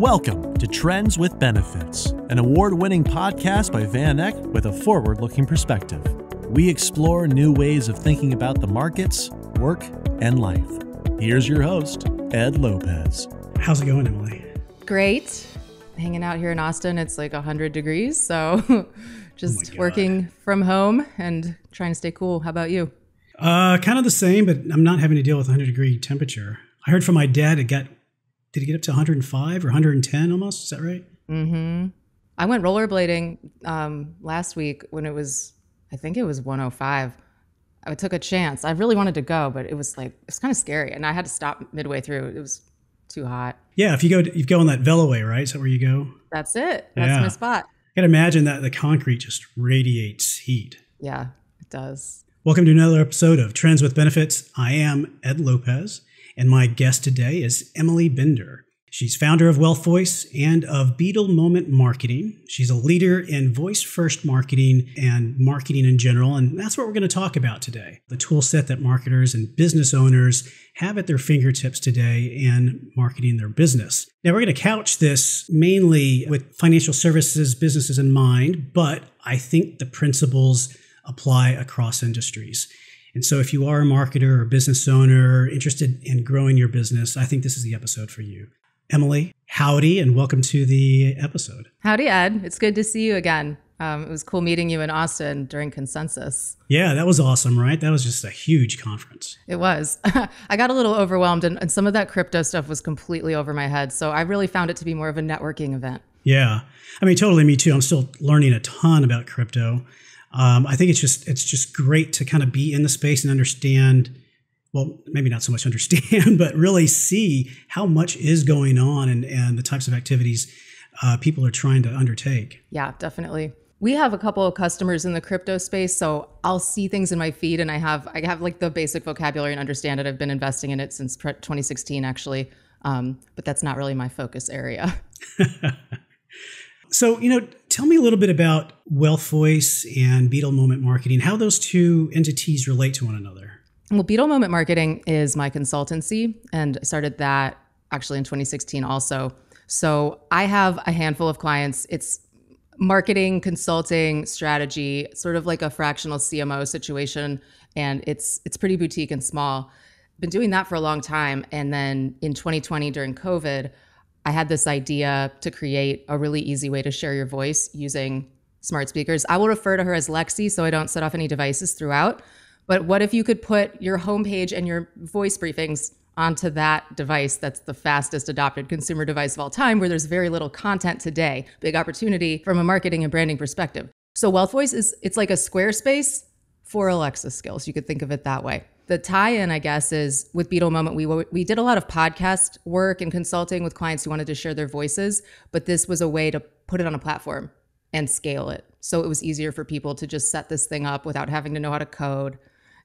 Welcome to Trends with Benefits, an award-winning podcast by Van Eck with a forward-looking perspective. We explore new ways of thinking about the markets, work, and life. Here's your host, Ed Lopez. How's it going, Emily? Great. Hanging out here in Austin, it's like 100 degrees, so just working from home and trying to stay cool. How about you? Kind of the same, but I'm not having to deal with 100-degree temperature. I heard from my dad did it get up to 105 or 110 almost? Is that right? Mm-hmm. I went rollerblading last week when I think it was 105. I took a chance. I really wanted to go, but it was kind of scary. And I had to stop midway through. It was too hot. Yeah, if you go on that Veloway, right? Is that where you go? That's it. That's my spot. I can imagine that the concrete just radiates heat. Yeah, it does. Welcome to another episode of Trends with Benefits. I am Ed Lopez, and my guest today is Emily Bender. She's founder of WealthVoice and of Beetle Moment Marketing. She's a leader in voice-first marketing and marketing in general, and that's what we're going to talk about today. The tool set that marketers and business owners have at their fingertips today in marketing their business. Now, we're going to couch this mainly with financial services businesses in mind, but I think the principles apply across industries. And so if you are a marketer or business owner interested in growing your business, I think this is the episode for you. Emily, howdy, and welcome to the episode. Howdy, Ed. It's good to see you again. It was cool meeting you in Austin during Consensus. Yeah, that was awesome, right? That was just a huge conference. It was. I got a little overwhelmed, and some of that crypto stuff was completely over my head. So I really found it to be more of a networking event. Yeah. I mean, totally me too. I'm still learning a ton about crypto. I think it's just great to kind of be in the space and understand, well, maybe not so much understand, but really see how much is going on and the types of activities people are trying to undertake. Yeah, definitely. We have a couple of customers in the crypto space, so I'll see things in my feed and I have like the basic vocabulary and understand it. I've been investing in it since 2016, actually, but that's not really my focus area. So, tell me a little bit about WealthVoice and Beetle Moment Marketing, how those two entities relate to one another. Well, Beetle Moment Marketing is my consultancy, and I started that actually in 2016 also. So I have a handful of clients. It's marketing, consulting, strategy, sort of like a fractional CMO situation, and it's pretty boutique and small. Been doing that for a long time, and then in 2020 during COVID, I had this idea to create a really easy way to share your voice using smart speakers. I will refer to her as Lexi so I don't set off any devices throughout. But what if you could put your homepage and your voice briefings onto that device that's the fastest adopted consumer device of all time, where there's very little content today? Big opportunity from a marketing and branding perspective. So WealthVoice it's like a Squarespace for Alexa skills. You could think of it that way. The tie-in, I guess, is with Beetle Moment, we did a lot of podcast work and consulting with clients who wanted to share their voices, but this was a way to put it on a platform and scale it. So it was easier for people to just set this thing up without having to know how to code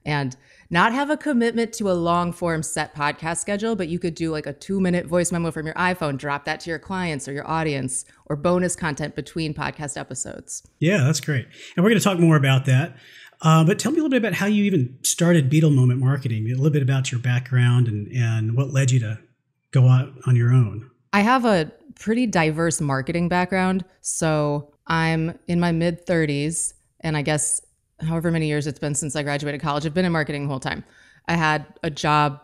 and not have a commitment to a long-form set podcast schedule, but you could do like a 2-minute voice memo from your iPhone, drop that to your clients or your audience, or bonus content between podcast episodes. Yeah, that's great. And we're going to talk more about that. But tell me a little bit about how you even started Beetle Moment Marketing, a little bit about your background and what led you to go out on your own. I have a pretty diverse marketing background. So I'm in my mid-30s, and I guess however many years it's been since I graduated college, I've been in marketing the whole time. I had a job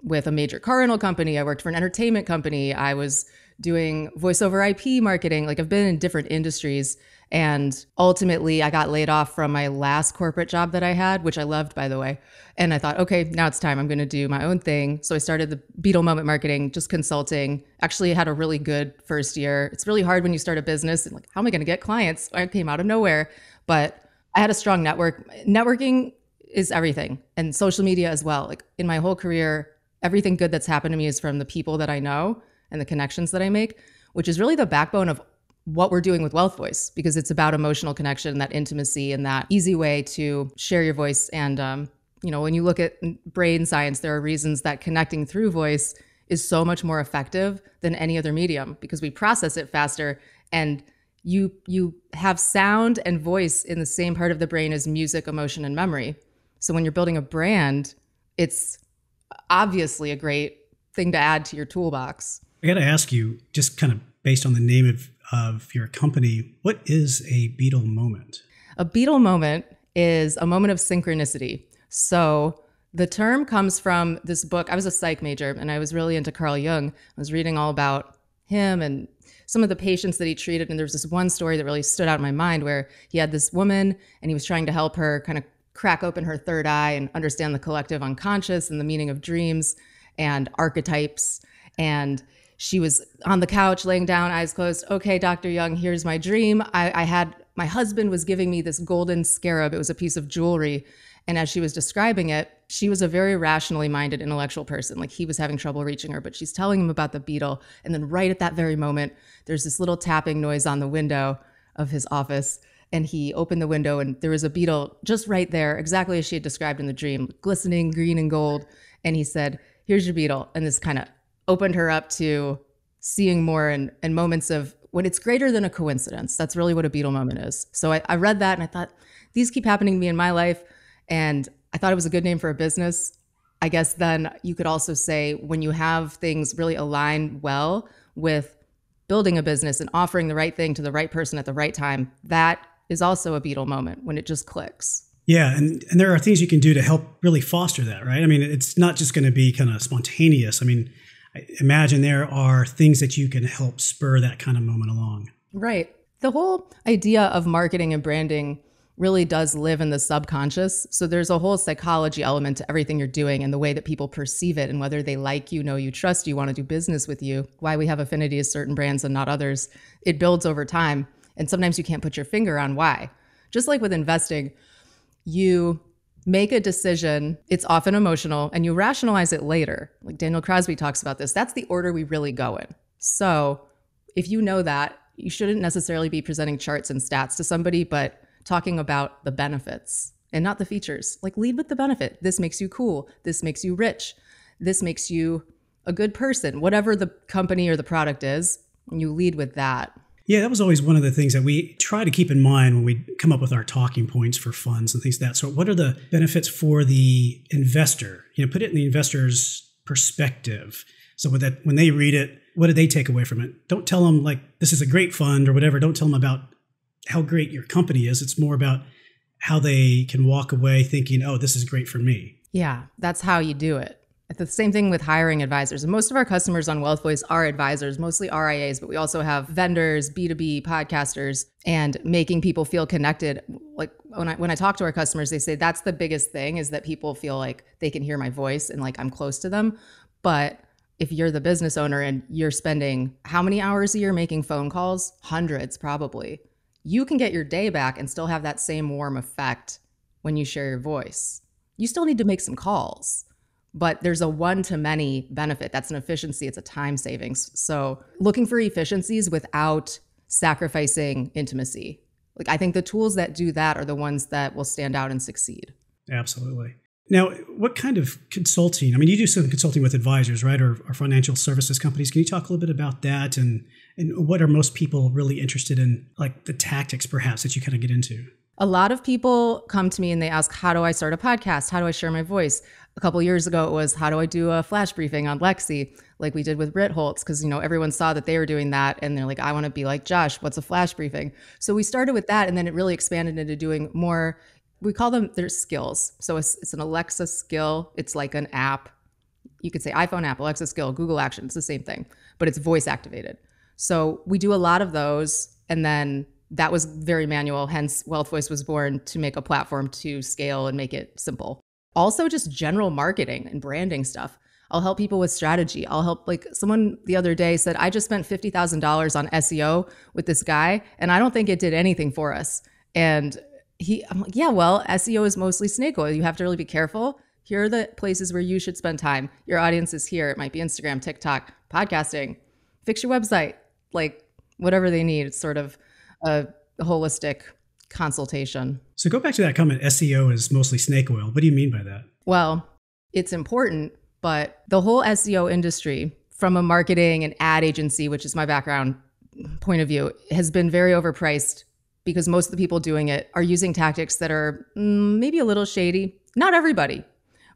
with a major car rental company. I worked for an entertainment company. I was doing voice over IP marketing. I've been in different industries. And ultimately, I got laid off from my last corporate job that I had, which I loved, by the way. And I thought, okay, now it's time. I'm going to do my own thing. So I started the Beetle Moment Marketing, just consulting. Actually, I had a really good first year. It's really hard when you start a business and how am I going to get clients? I came out of nowhere, but I had a strong network. Networking is everything, and social media as well. In my whole career, everything good that's happened to me is from the people that I know and the connections that I make, which is really the backbone of what we're doing with WealthVoice, because it's about emotional connection, that intimacy, and that easy way to share your voice. And, when you look at brain science, there are reasons that connecting through voice is so much more effective than any other medium, because we process it faster, and you have sound and voice in the same part of the brain as music, emotion, and memory. So when you're building a brand, it's obviously a great thing to add to your toolbox. I got to ask you, just kind of based on the name of your company. What is a Beetle moment? A Beetle moment is a moment of synchronicity. So the term comes from this book. I was a psych major and I was really into Carl Jung. I was reading all about him and some of the patients that he treated. And there was this one story that really stood out in my mind where he had this woman and he was trying to help her kind of crack open her third eye and understand the collective unconscious and the meaning of dreams and archetypes. And she was on the couch laying down, eyes closed. Okay, Dr. Jung, here's my dream. My husband was giving me this golden scarab. It was a piece of jewelry. And as she was describing it, she was a very rationally minded intellectual person. Like he was having trouble reaching her, but she's telling him about the beetle. And then right at that very moment, there's this little tapping noise on the window of his office. And he opened the window and there was a beetle just right there, exactly as she had described in the dream, glistening green and gold. And he said, here's your beetle. And this kind of opened her up to seeing more and moments of when it's greater than a coincidence. That's really what a Beetle moment is. So I read that and I thought, these keep happening to me in my life. And I thought it was a good name for a business. I guess then you could also say when you have things really align well with building a business and offering the right thing to the right person at the right time, that is also a Beetle moment when it just clicks. Yeah, and there are things you can do to help really foster that, right? I mean, it's not just going to be kind of spontaneous. I mean, I imagine there are things that you can help spur that kind of moment along. Right. The whole idea of marketing and branding really does live in the subconscious. So there's a whole psychology element to everything you're doing and the way that people perceive it and whether they like you, know you, trust you, want to do business with you, why we have affinity to certain brands and not others. It builds over time. And sometimes you can't put your finger on why. Just like with investing, you make a decision, it's often emotional, and you rationalize it later. Like Daniel Crosby talks about this. That's the order we really go in. So if you know that, you shouldn't necessarily be presenting charts and stats to somebody, but talking about the benefits and not the features. Like lead with the benefit. This makes you cool. This makes you rich. This makes you a good person. Whatever the company or the product is, you lead with that. Yeah, that was always one of the things that we try to keep in mind when we come up with our talking points for funds and things like that. So what are the benefits for the investor? Put it in the investor's perspective. So with that, when they read it, what do they take away from it? Don't tell them like, this is a great fund or whatever. Don't tell them about how great your company is. It's more about how they can walk away thinking, oh, this is great for me. Yeah, that's how you do it. The same thing with hiring advisors. And most of our customers on WealthVoice are advisors, mostly RIAs, but we also have vendors, B2B podcasters, and making people feel connected. Like when I talk to our customers, they say that's the biggest thing is that people feel like they can hear my voice and like I'm close to them. But if you're the business owner and you're spending how many hours a year making phone calls? Hundreds, probably. You can get your day back and still have that same warm effect when you share your voice. You still need to make some calls. But there's a one-to-many benefit. That's an efficiency. It's a time savings. So looking for efficiencies without sacrificing intimacy. Like I think the tools that do that are the ones that will stand out and succeed. Absolutely. Now, what kind of consulting? I mean, you do some consulting with advisors, right? Or financial services companies. Can you talk a little bit about that and what are most people really interested in, like the tactics perhaps that you kind of get into? A lot of people come to me and they ask, how do I start a podcast? How do I share my voice? A couple of years ago, it was, how do I do a flash briefing on Lexi, like we did with Ritholtz? Because, everyone saw that they were doing that. And they're like, I want to be like Josh. What's a flash briefing? So we started with that. And then it really expanded into doing more. We call them their skills. So it's an Alexa skill. It's like an app. You could say iPhone app, Alexa skill, Google Action. It's the same thing, but it's voice activated. So we do a lot of those. And then that was very manual. Hence, WealthVoice was born to make a platform to scale and make it simple. Also, just general marketing and branding stuff. I'll help people with strategy. I'll help, like someone the other day said, I just spent $50,000 on SEO with this guy, and I don't think it did anything for us. And I'm like, yeah, well, SEO is mostly snake oil. You have to really be careful. Here are the places where you should spend time. Your audience is here. It might be Instagram, TikTok, podcasting. Fix your website, like whatever they need. It's sort of a holistic consultation. So go back to that comment, SEO is mostly snake oil. What do you mean by that? Well, it's important, but the whole SEO industry from a marketing and ad agency, which is my background point of view, has been very overpriced because most of the people doing it are using tactics that are maybe a little shady. Not everybody,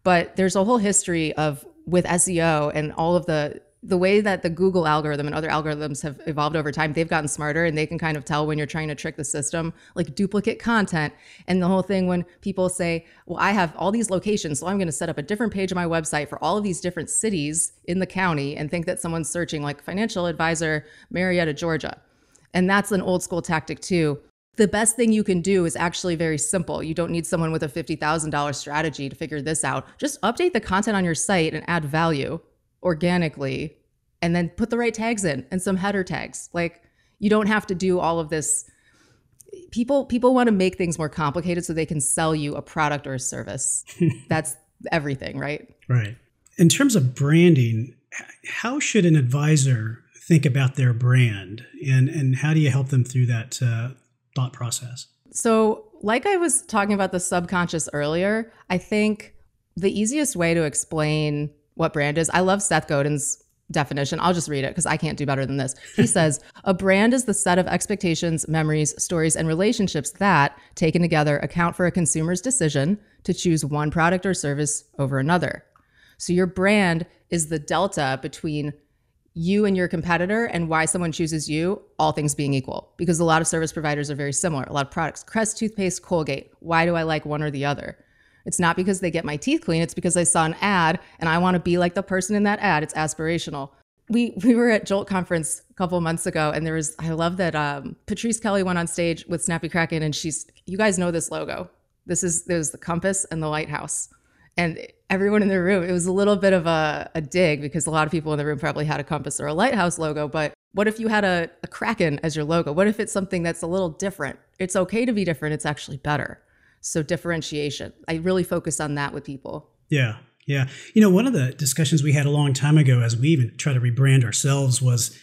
but there's a whole history of with SEO and all of the the way that the Google algorithm and other algorithms have evolved over time, they've gotten smarter and they can kind of tell when you're trying to trick the system, like duplicate content. And the whole thing when people say, well, I have all these locations, so I'm going to set up a different page on my website for all of these different cities in the county and think that someone's searching like financial advisor, Marietta, Georgia. And that's an old school tactic too. The best thing you can do is actually very simple. You don't need someone with a $50,000 strategy to figure this out. Just update the content on your site and add value organically, and then put the right tags in and some header tags. Like, you don't have to do all of this. People want to make things more complicated so they can sell you a product or a service. That's everything, right? Right. In terms of branding, how should an advisor think about their brand, and how do you help them through that thought process? So, like I was talking about the subconscious earlier, I think the easiest way to explain what brand is, I love Seth Godin's definition. I'll just read it because I can't do better than this. He says, a brand is the set of expectations, memories, stories, and relationships that, taken together, account for a consumer's decision to choose one product or service over another. So your brand is the delta between you and your competitor and why someone chooses you, all things being equal. Because a lot of service providers are very similar. A lot of products, Crest toothpaste, Colgate. Why do I like one or the other? It's not because they get my teeth clean. It's because I saw an ad and I want to be like the person in that ad. It's aspirational. We were at Jolt Conference a couple of months ago, and I love that Patrice Kelly went on stage with Snappy Kraken, and you guys know this logo. There's the compass and the lighthouse. And everyone in the room, it was a little bit of a dig because a lot of people in the room probably had a compass or a lighthouse logo. But what if you had a Kraken as your logo? What if it's something that's a little different? It's okay to be different. It's actually better. So differentiation. I really focus on that with people. Yeah. Yeah. One of the discussions we had a long time ago as we even try to rebrand ourselves was,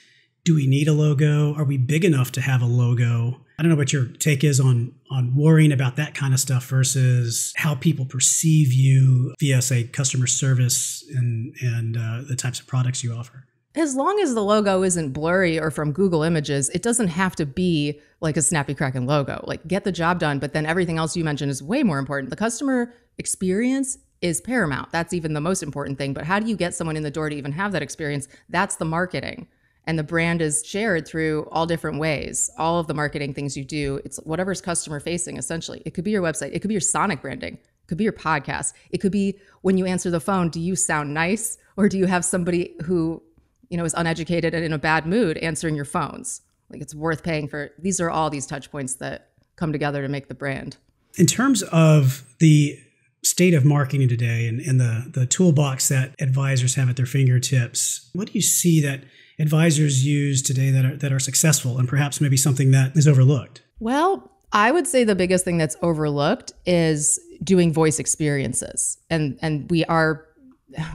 do we need a logo? Are we big enough to have a logo? I don't know what your take is on worrying about that kind of stuff versus how people perceive you via, say, customer service and the types of products you offer. As long as the logo isn't blurry or from Google Images, it doesn't have to be like a Snappy Kraken logo. Like, get the job done, but then everything else you mentioned is way more important. The customer experience is paramount. That's even the most important thing. But how do you get someone in the door to even have that experience? That's the marketing. And the brand is shared through all different ways. All of the marketing things you do, it's whatever's customer facing, essentially. It could be your website. It could be your sonic branding. It could be your podcast. It could be when you answer the phone, do you sound nice? Or do you have somebody who is uneducated and in a bad mood answering your phones? Like, it's worth paying for. These are all these touch points that come together to make the brand. In terms of the state of marketing today and the toolbox that advisors have at their fingertips, what do you see that advisors use today that are successful, and perhaps maybe something that is overlooked? Well, I would say the biggest thing that's overlooked is doing voice experiences. And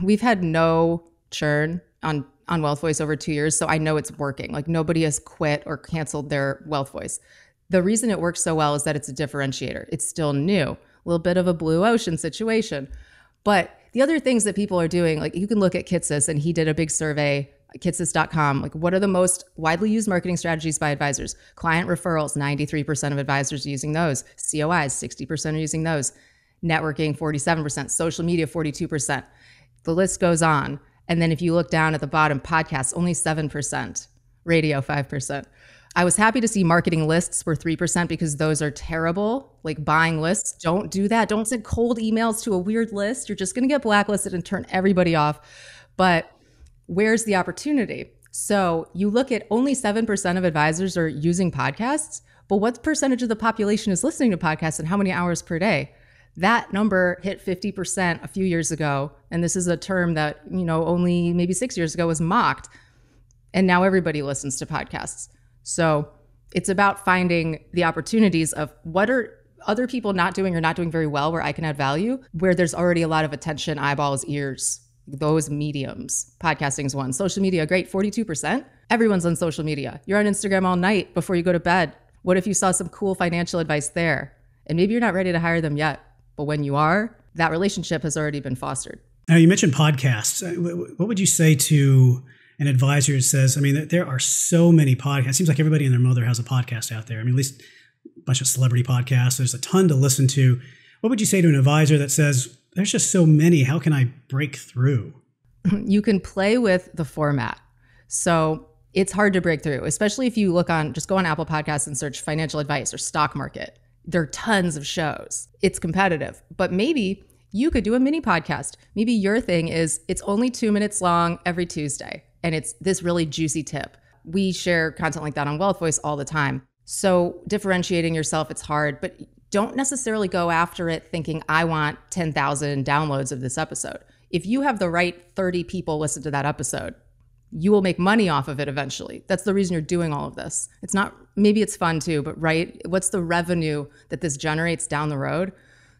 we've had no churn on WealthVoice over 2 years, so I know it's working. Like, nobody has quit or canceled their WealthVoice. The reason it works so well is that it's a differentiator. It's still new, a little bit of a blue ocean situation. But the other things that people are doing, like, you can look at Kitsis, and he did a big survey, kitsis.com. Like, what are the most widely used marketing strategies by advisors? Client referrals, 93% of advisors are using those. COIs, 60% are using those. Networking, 47%. Social media, 42%. The list goes on. And then if you look down at the bottom, podcasts, only 7%. Radio, 5%. I was happy to see marketing lists were 3% because those are terrible. Like, buying lists, don't do that. Don't send cold emails to a weird list. You're just going to get blacklisted and turn everybody off. But where's the opportunity? So you look at only 7% of advisors are using podcasts, but what percentage of the population is listening to podcasts and how many hours per day? That number hit 50% a few years ago. And this is a term that, only maybe 6 years ago was mocked. And now everybody listens to podcasts. So it's about finding the opportunities of what are other people not doing or not doing very well where I can add value, where there's already a lot of attention, eyeballs, ears, those mediums. Podcasting is one. Social media, great, 42%. Everyone's on social media. You're on Instagram all night before you go to bed. What if you saw some cool financial advice there? And maybe you're not ready to hire them yet, but when you are, that relationship has already been fostered. Now, you mentioned podcasts. What would you say to an advisor who says, there are so many podcasts. It seems like everybody and their mother has a podcast out there. At least a bunch of celebrity podcasts. There's a ton to listen to. What would you say to an advisor that says, there's just so many, how can I break through? you can play with the format. So it's hard to break through, especially if you just go on Apple Podcasts and search financial advice or stock market. There are tons of shows. It's competitive, but maybe you could do a mini podcast. Maybe your thing is it's only 2 minutes long every Tuesday, and it's this really juicy tip. We share content like that on WealthVoice all the time. So differentiating yourself, it's hard, but don't necessarily go after it thinking, I want 10,000 downloads of this episode. If you have the right 30 people listen to that episode, you will make money off of it eventually. That's the reason you're doing all of this. It's not, maybe it's fun too, but right, what's the revenue that this generates down the road?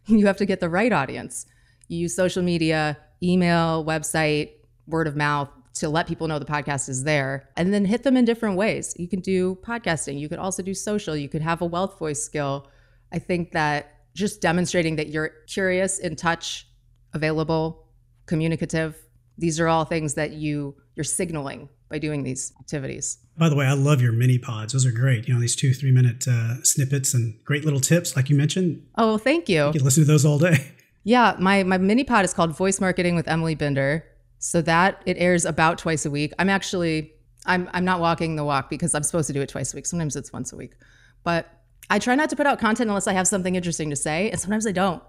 You have to get the right audience. You use social media, email, website, word of mouth to let people know the podcast is there, and then hit them in different ways. You can do podcasting. You could also do social. You could have a WealthVoice skill. I think that just demonstrating that you're curious, in touch, available, communicative, these are all things that you're signaling by doing these activities. By the way, I love your mini pods. Those are great. These 2-3 minute snippets and great little tips, like you mentioned. Oh, thank you. You can listen to those all day. Yeah, my mini pod is called Voice Marketing with Emily Binder. So that it airs about twice a week. I'm not walking the walk because I'm supposed to do it twice a week. Sometimes it's once a week. But I try not to put out content unless I have something interesting to say. And sometimes I don't.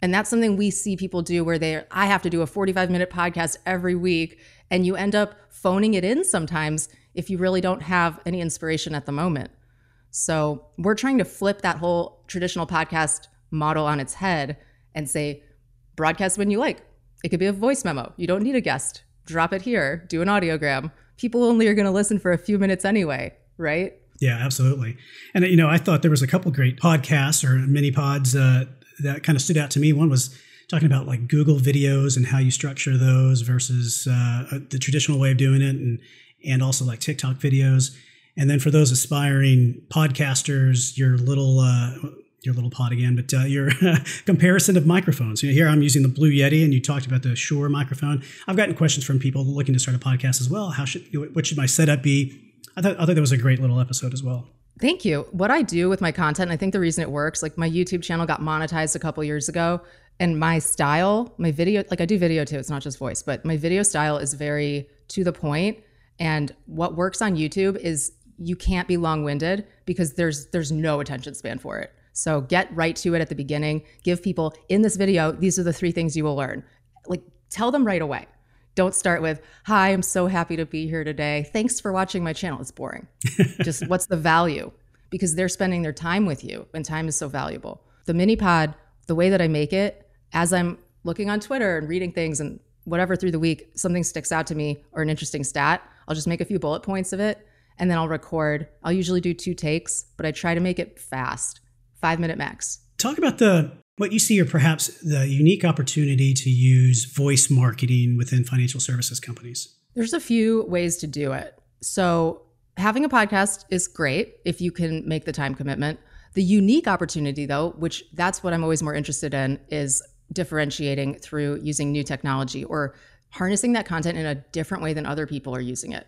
And that's something we see people do where I have to do a 45-minute podcast every week. And you end up phoning it in sometimes if you really don't have any inspiration at the moment. So we're trying to flip that whole traditional podcast model on its head and say, broadcast when you like. It could be a voice memo. You don't need a guest. Drop it here. Do an audiogram. People only are going to listen for a few minutes anyway, right? Yeah, absolutely. And, I thought there was a couple great podcasts or mini pods that kind of stood out to me. One was talking about like Google videos and how you structure those versus the traditional way of doing it, and also like TikTok videos. And then for those aspiring podcasters, your little pod again, but your comparison of microphones. Here I'm using the Blue Yeti, and you talked about the Shure microphone. I've gotten questions from people looking to start a podcast as well. What should my setup be? I thought that was a great little episode as well. Thank you. What I do with my content, I think the reason it works, like my YouTube channel got monetized a couple years ago, and my style, my video, like I do video too, it's not just voice, but my video style is very to the point. And what works on YouTube is you can't be long-winded because there's no attention span for it. So get right to it at the beginning. Give people, in this video, these are the 3 things you will learn. Like, tell them right away. Don't start with, hi, I'm so happy to be here today. Thanks for watching my channel. It's boring. Just what's the value? Because they're spending their time with you, and time is so valuable. The mini pod, the way that I make it, as I'm looking on Twitter and reading things and whatever through the week, something sticks out to me or an interesting stat, I'll just make a few bullet points of it, and then I'll record. I'll usually do 2 takes, but I try to make it fast. 5-minute max. Talk about what you see are perhaps the unique opportunity to use voice marketing within financial services companies. There's a few ways to do it. So having a podcast is great if you can make the time commitment. The unique opportunity though, which that's what I'm always more interested in, is differentiating through using new technology or harnessing that content in a different way than other people are using it.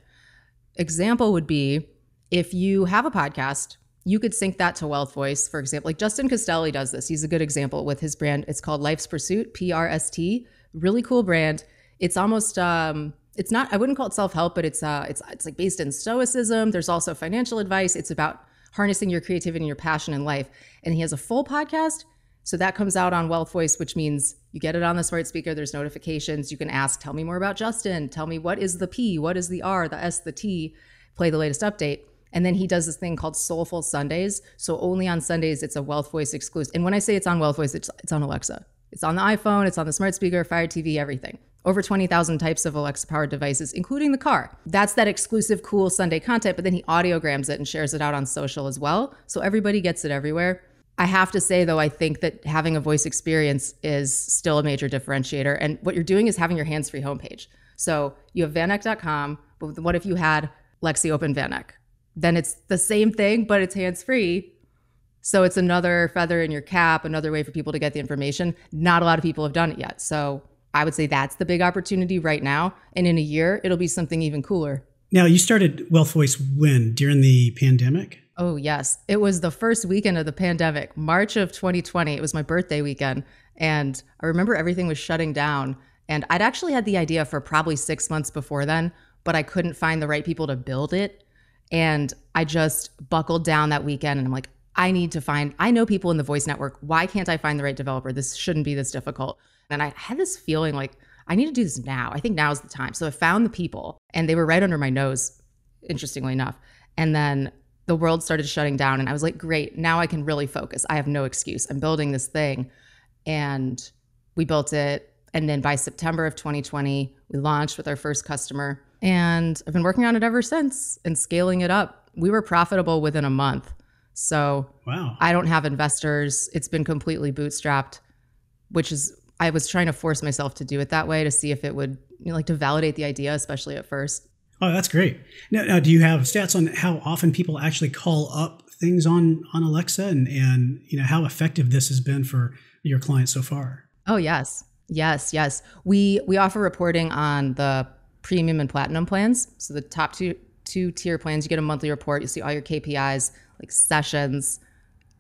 Example would be if you have a podcast, you could sync that to WealthVoice, for example. Like Justin Castelli does this. He's a good example with his brand. It's called Life's Pursuit, PRST. Really cool brand. It's almost, it's not, I wouldn't call it self-help, but it's like based in stoicism. There's also financial advice. It's about harnessing your creativity and your passion in life. And he has a full podcast. So that comes out on WealthVoice, which means you get it on the smart speaker. There's notifications. You can ask, tell me more about Justin. Tell me what is the P, what is the R, the S, the T. Play the latest update. And then he does this thing called Soulful Sundays. So only on Sundays, it's a WealthVoice exclusive. And when I say it's on WealthVoice, it's on Alexa. It's on the iPhone, it's on the smart speaker, Fire TV, everything. Over 20,000 types of Alexa-powered devices, including the car. That's that exclusive, cool Sunday content, but then he audiograms it and shares it out on social as well. So everybody gets it everywhere. I have to say, though, I think that having a voice experience is still a major differentiator. And what you're doing is having your hands-free homepage. So you have vanek.com, but what if you had Lexi open Vanek? Then it's the same thing, but it's hands-free. So it's another feather in your cap, another way for people to get the information. Not a lot of people have done it yet. So I would say that's the big opportunity right now. And in a year, it'll be something even cooler. Now, you started WealthVoice when? During the pandemic? Oh, yes. It was the first weekend of the pandemic, March of 2020. It was my birthday weekend. And I remember everything was shutting down. And I'd actually had the idea for probably 6 months before then, but I couldn't find the right people to build it. And I just buckled down that weekend and I'm like, I know people in the voice network. Why can't I find the right developer? This shouldn't be this difficult. And I had this feeling like I need to do this now. I think now is the time. So I found the people and they were right under my nose, interestingly enough. And then the world started shutting down and I was like, great, now I can really focus. I have no excuse. I'm building this thing. And we built it. And then by September of 2020, we launched with our first customer. And I've been working on it ever since and scaling it up. We were profitable within a month. So wow. I don't have investors. It's been completely bootstrapped, which is, I was trying to force myself to do it that way to see if it would, to validate the idea, especially at first. Oh, that's great. Now, do you have stats on how often people actually call up things on Alexa and how effective this has been for your clients so far? Oh, yes. Yes. We offer reporting on the premium and platinum plans. So the top two tier plans, you get a monthly report. You see all your KPIs, like sessions,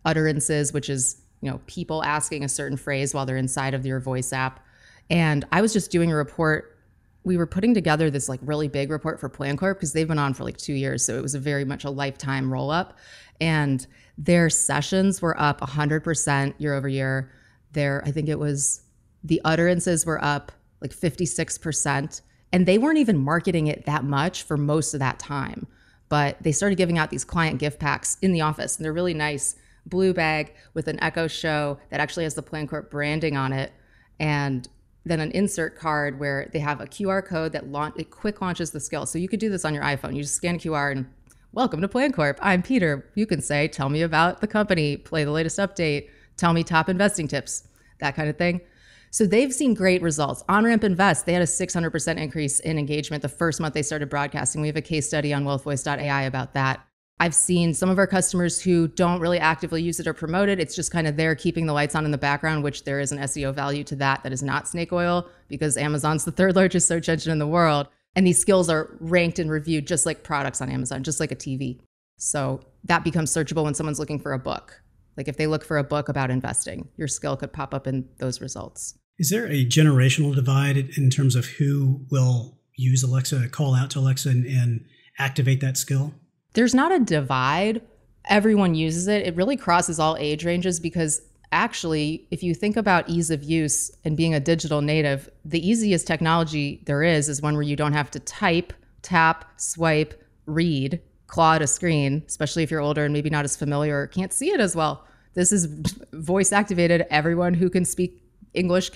utterances, which is, people asking a certain phrase while they're inside of your voice app. And I was just doing a report. We were putting together this really big report for PlanCorp because they've been on for 2 years. So it was very much a lifetime roll up. And their sessions were up 100% year over year. I think it was the utterances were up 56%. And they weren't even marketing it that much for most of that time. But they started giving out these client gift packs in the office. And they're really nice. Blue bag with an Echo Show that actually has the PlanCorp branding on it. And then an insert card where they have a QR code that it quick launches the skill. So you could do this on your iPhone. You just scan a QR and welcome to PlanCorp. I'm Peter. You can say, tell me about the company, play the latest update, tell me top investing tips, that kind of thing. So they've seen great results. OnRamp Invest, they had a 600% increase in engagement the first month they started broadcasting. We have a case study on wealthvoice.ai about that. I've seen some of our customers who don't really actively use it or promote it. It's just kind of there keeping the lights on in the background, which there is an SEO value to that is not snake oil because Amazon's the third largest search engine in the world. And these skills are ranked and reviewed just like products on Amazon, just like a TV. So that becomes searchable when someone's looking for a book. If they look for a book about investing, your skill could pop up in those results. Is there a generational divide in terms of who will use Alexa, call out to Alexa and activate that skill? There's not a divide. Everyone uses it. It really crosses all age ranges because actually, if you think about ease of use and being a digital native, the easiest technology there is one where you don't have to type, tap, swipe, read, claw at a screen, especially if you're older and maybe not as familiar or can't see it as well. This is voice activated. Everyone who can speak English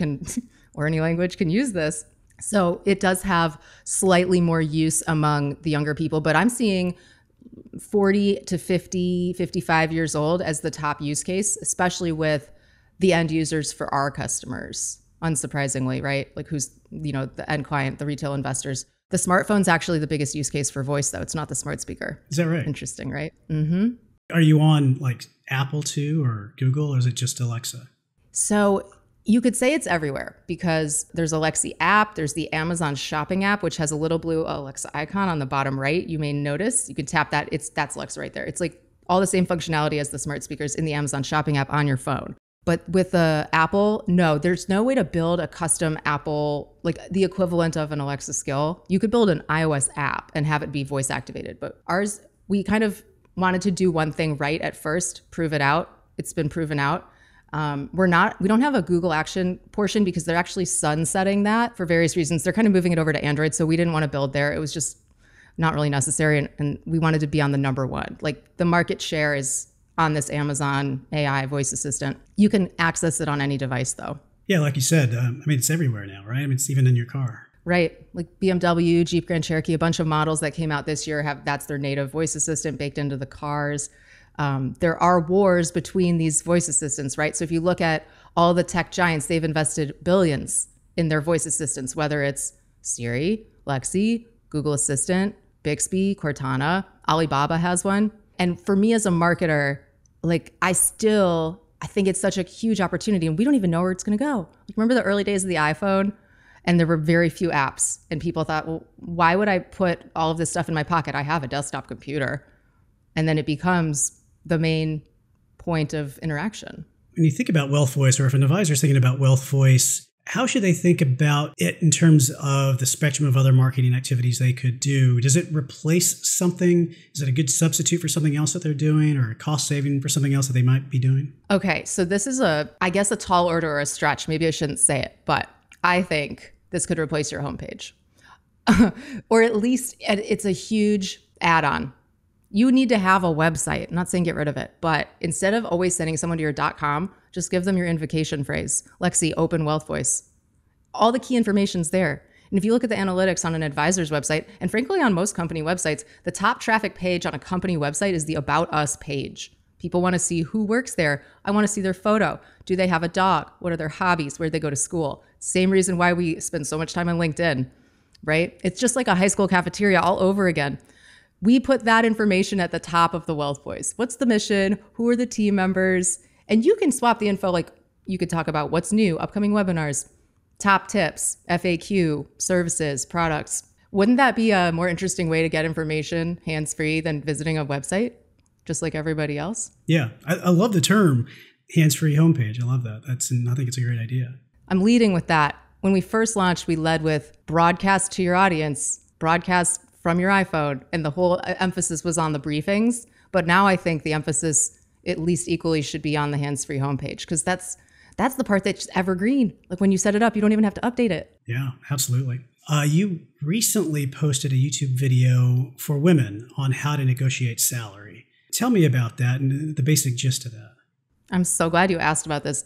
or any language can use this. So it does have slightly more use among the younger people, but I'm seeing 40 to 50, 55 years old as the top use case, especially with the end users for our customers, unsurprisingly, right? Who's, the end client, the retail investors. The smartphone's actually the biggest use case for voice, though. It's not the smart speaker. Is that right? Interesting, right? Mm-hmm. Are you on Apple too or Google, or is it just Alexa? So you could say it's everywhere because there's Alexa app, there's the Amazon shopping app, which has a little blue Alexa icon on the bottom right. You may notice, you can tap that. That's Alexa right there. It's all the same functionality as the smart speakers in the Amazon shopping app on your phone. But with the Apple, no, there's no way to build a custom Apple, the equivalent of an Alexa skill. You could build an iOS app and have it be voice activated. But ours, we kind of wanted to do one thing right at first, prove it out. It's been proven out. We don't have a Google Action portion because they're actually sunsetting that for various reasons. They're kind of moving it over to Android. So we didn't want to build there. It was just not really necessary. And we wanted to be on the number one. The market share is on this Amazon AI voice assistant. You can access it on any device though. Yeah, like you said, it's everywhere now, right? It's even in your car. Right. BMW, Jeep Grand Cherokee, a bunch of models that came out this year that's their native voice assistant baked into the cars. There are wars between these voice assistants, right? So if you look at all the tech giants, they've invested billions in their voice assistants, whether it's Siri, Lexi, Google Assistant, Bixby, Cortana, Alibaba has one. And for me as a marketer, I think it's such a huge opportunity and we don't even know where it's going to go. Remember the early days of the iPhone? And there were very few apps and people thought, well, why would I put all of this stuff in my pocket? I have a desktop computer. And then it becomes the main point of interaction. When you think about WealthVoice, or if an advisor is thinking about WealthVoice, How should they think about it in terms of the spectrum of other marketing activities they could do? Does it replace something? Is it a good substitute for something else that they're doing, or a cost saving for something else that they might be doing? Okay, so this is I guess a tall order or a stretch. Maybe I shouldn't say it, but I think this could replace your homepage. Or at least it's a huge add-on. You need to have a website. I'm not saying get rid of it, but instead of always sending someone to your .com, just give them your invocation phrase. Lexi, open WealthVoice. All the key information's there. And if you look at the analytics on an advisor's website, and frankly on most company websites, the top traffic page on a company website is the About Us page. People want to see who works there. I want to see their photo. Do they have a dog? What are their hobbies? Where do they go to school? Same reason why we spend so much time on LinkedIn, right? It's just like a high school cafeteria all over again. We put that information at the top of the WealthVoice. What's the mission? Who are the team members? And you can swap the info. Like you could talk about what's new, upcoming webinars, top tips, FAQ, services, products. Wouldn't that be a more interesting way to get information hands-free than visiting a website, just like everybody else? Yeah, I love the term hands-free homepage. I love that. I think it's a great idea. I'm leading with that. When we first launched, we led with broadcast to your audience, broadcast from your iPhone, and the whole emphasis was on the briefings. But now I think the emphasis at least equally should be on the hands-free homepage, because that's the part that's evergreen. Like when you set it up, you don't even have to update it. Yeah, absolutely. You recently posted a YouTube video for women on how to negotiate salary. Tell me about that and the basic gist of that. I'm so glad you asked about this.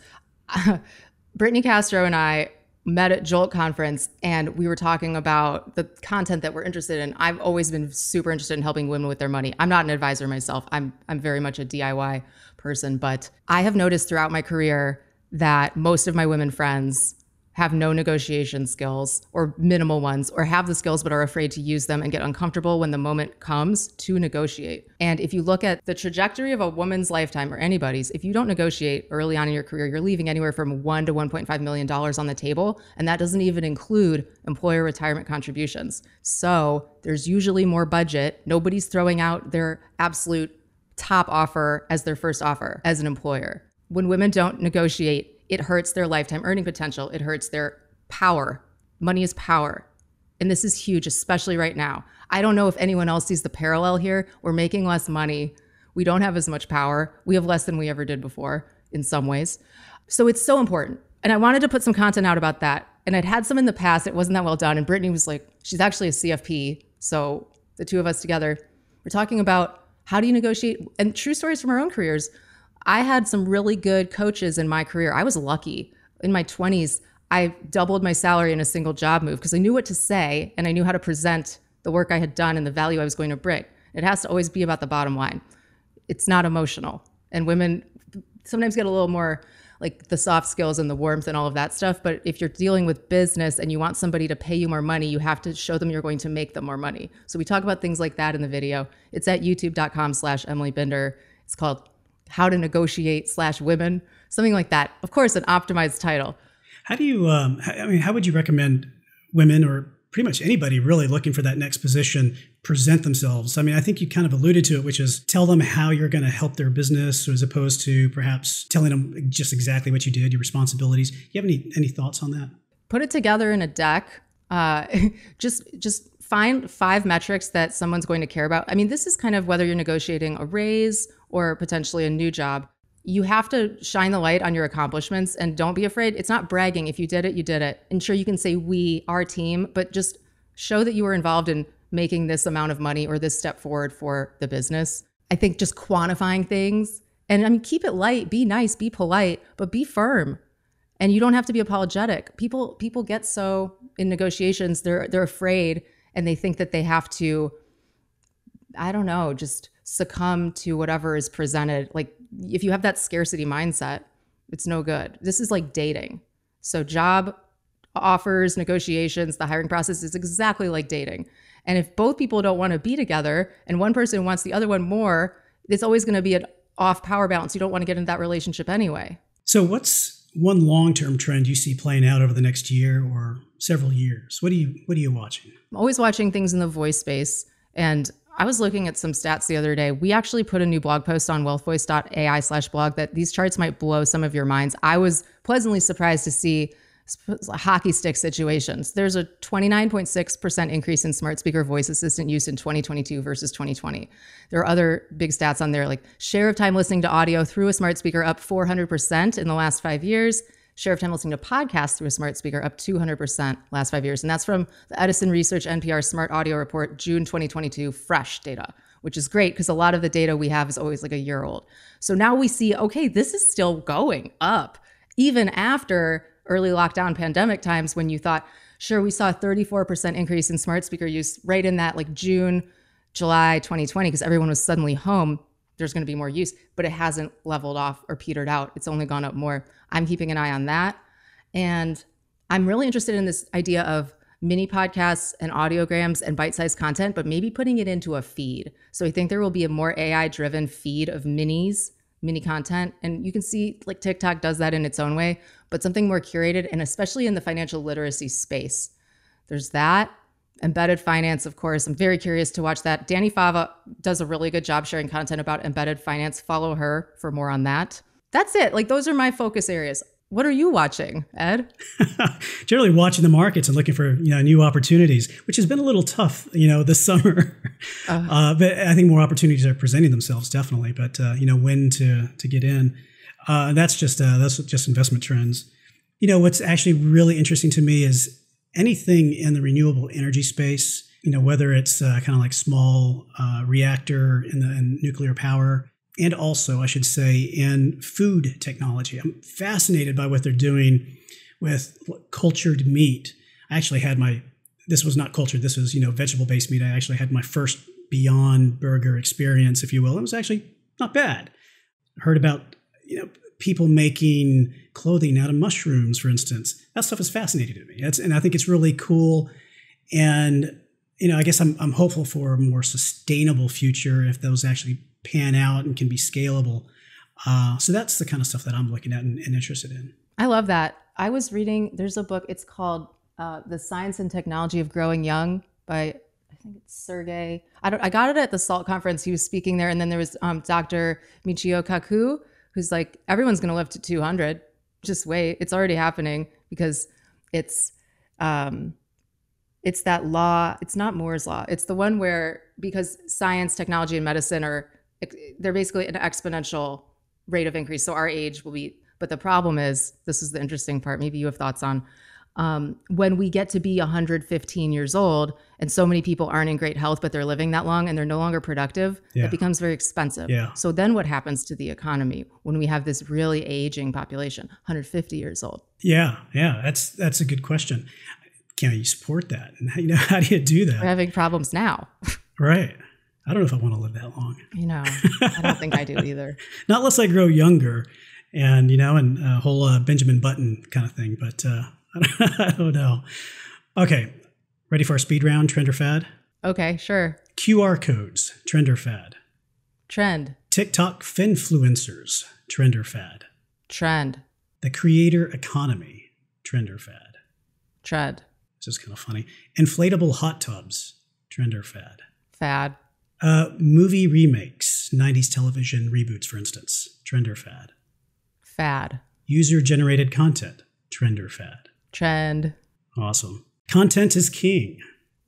Brittany Castro and I met at Jolt Conference, and we were talking about the content that we're interested in. I've always been super interested in helping women with their money. I'm not an advisor myself. I'm very much a DIY person, but I have noticed throughout my career that most of my women friends have no negotiation skills or minimal ones, or have the skills but are afraid to use them and get uncomfortable when the moment comes to negotiate. And if you look at the trajectory of a woman's lifetime or anybody's, if you don't negotiate early on in your career, you're leaving anywhere from $1 to $1.5 million on the table. And that doesn't even include employer retirement contributions. So there's usually more budget. Nobody's throwing out their absolute top offer as their first offer as an employer. When women don't negotiate, it hurts their lifetime earning potential. It hurts their power. Money is power. And this is huge, especially right now. I don't know if anyone else sees the parallel here. We're making less money. We don't have as much power. We have less than we ever did before in some ways. So it's so important. And I wanted to put some content out about that. And I'd had some in the past. It wasn't that well done. And Brittany was like, she's actually a CFP. So the two of us together, we're talking about how do you negotiate, and true stories from our own careers. I had some really good coaches in my career. I was lucky. In my 20s, I doubled my salary in a single job move because I knew what to say and I knew how to present the work I had done and the value I was going to bring. It has to always be about the bottom line. It's not emotional. And women sometimes get a little more like the soft skills and the warmth and all of that stuff. But if you're dealing with business and you want somebody to pay you more money, you have to show them you're going to make them more money. So we talk about things like that in the video. It's at youtube.com/Emily Binder. It's called How to Negotiate /Women, something like that. Of course, an optimized title. How do you, how would you recommend women or pretty much anybody really looking for that next position present themselves? I mean, I think you kind of alluded to it, which is tell them how you're going to help their business as opposed to perhaps telling them just exactly what you did, your responsibilities. Do you have any thoughts on that? Put it together in a deck. Just find 5 metrics that someone's going to care about. I mean, this is kind of whether you're negotiating a raise or potentially a new job. You have to shine the light on your accomplishments and don't be afraid. It's not bragging. If you did it, you did it. And sure, you can say we, our team, but just show that you were involved in making this amount of money or this step forward for the business. I think just quantifying things, and I mean, keep it light, be nice, be polite, but be firm. And you don't have to be apologetic. People get so in negotiations, they're afraid and they think that they have to, I don't know, just succumb to whatever is presented. Like if you have that scarcity mindset, it's no good. This is like dating. So job offers, negotiations, the hiring process is exactly like dating. And if both people don't want to be together and one person wants the other one more, it's always going to be an off power balance. You don't want to get into that relationship anyway. So what's one long-term trend you see playing out over the next year or several years? What are you watching? I'm always watching things in the voice space. And I was looking at some stats the other day. We actually put a new blog post on wealthvoice.ai/blog that these charts might blow some of your minds. I was pleasantly surprised to see hockey stick situations. There's a 29.6% increase in smart speaker voice assistant use in 2022 versus 2020. There are other big stats on there, like share of time listening to audio through a smart speaker up 400% in the last 5 years. Share of time listening to podcasts through a smart speaker up 200% last 5 years. And that's from the Edison Research NPR Smart Audio Report, June 2022, fresh data, which is great because a lot of the data we have is always like a year old. So now we see, okay, this is still going up, even after early lockdown pandemic times when you thought, sure, we saw a 34% increase in smart speaker use right in that like June, July 2020, because everyone was suddenly home. There's going to be more use, but it hasn't leveled off or petered out. It's only gone up more. I'm keeping an eye on that. And I'm really interested in this idea of mini podcasts and audiograms and bite-sized content, but maybe putting it into a feed. So I think there will be a more AI-driven feed of mini content. And you can see like TikTok does that in its own way, but something more curated, and especially in the financial literacy space. There's that. Embedded finance, of course. I'm very curious to watch that. Danny Fava does a really good job sharing content about embedded finance. Follow her for more on that. That's it. Like, those are my focus areas. What are you watching, Ed? Generally watching the markets and looking for new opportunities, which has been a little tough, this summer. But I think more opportunities are presenting themselves, definitely. But when to get in, that's just investment trends. What's actually really interesting to me is anything in the renewable energy space. Whether it's kind of like small reactor in nuclear power. And also, I should say, in food technology. I'm fascinated by what they're doing with cultured meat. I actually had this was not cultured, this was, vegetable-based meat. I actually had my first Beyond Burger experience, if you will. It was actually not bad. I heard about, people making clothing out of mushrooms, for instance. That stuff is fascinating to me. And I think it's really cool. And, I guess I'm hopeful for a more sustainable future if those actually pan out and can be scalable. So that's the kind of stuff that I'm looking at and interested in. I love that. I was reading, there's a book, it's called The Science and Technology of Growing Young by, I think it's Sergey. I got it at the SALT conference. He was speaking there. And then there was Dr. Michio Kaku, who's like, everyone's going to live to 200. Just wait. It's already happening because it's that law. It's not Moore's law. It's the one where, because science, technology, and medicine they're basically an exponential rate of increase. So our age will be, but the problem is, this is the interesting part, maybe you have thoughts on, when we get to be 115 years old and so many people aren't in great health, but they're living that long and they're no longer productive, it becomes very expensive. Yeah. So then what happens to the economy when we have this really aging population, 150 years old? Yeah. That's a good question. Can you support that? And how do you do that? We're having problems now. Right. I don't know if I want to live that long. I don't think I do either. Not unless I grow younger and, and a whole Benjamin Button kind of thing. But I don't know. Okay. Ready for our speed round, trend or fad? Okay, sure. QR codes, trend or fad? Trend. TikTok finfluencers, trend or fad? Trend. The creator economy, trend or fad? Trend. This is kind of funny. Inflatable hot tubs, trend or fad? Fad. Movie remakes, 90s television reboots, for instance, trend or fad? Fad. User-generated content, trend or fad? Trend. Awesome. Content is king.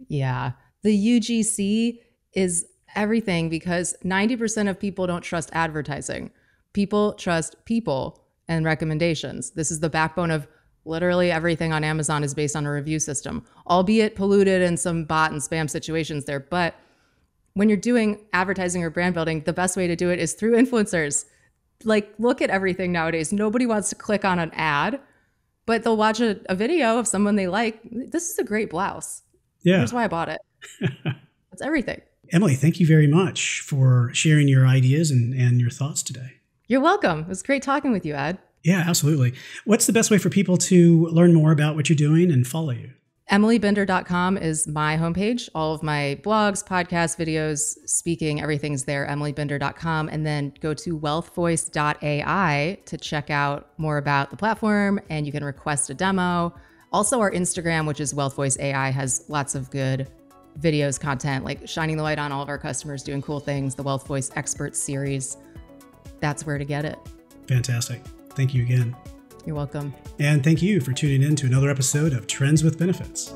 Yeah. The UGC is everything because 90% of people don't trust advertising. People trust people and recommendations. This is the backbone of literally everything on Amazon is based on a review system, albeit polluted in some bot and spam situations there. But when you're doing advertising or brand building, the best way to do it is through influencers. Like, look at everything nowadays. Nobody wants to click on an ad, but they'll watch a video of someone they like. This is a great blouse. Yeah. Here's why I bought it. It's everything. Emily, thank you very much for sharing your ideas and your thoughts today. You're welcome. It was great talking with you, Ed. Yeah, absolutely. What's the best way for people to learn more about what you're doing and follow you? EmilyBinder.com is my homepage. All of my blogs, podcasts, videos, speaking, everything's there, EmilyBinder.com. And then go to WealthVoice.ai to check out more about the platform, and you can request a demo. Also, our Instagram, which is WealthVoice AI, has lots of good videos, content, like shining the light on all of our customers doing cool things, the WealthVoice Expert Series. That's where to get it. Fantastic. Thank you again. You're welcome. And thank you for tuning in to another episode of Trends with Benefits.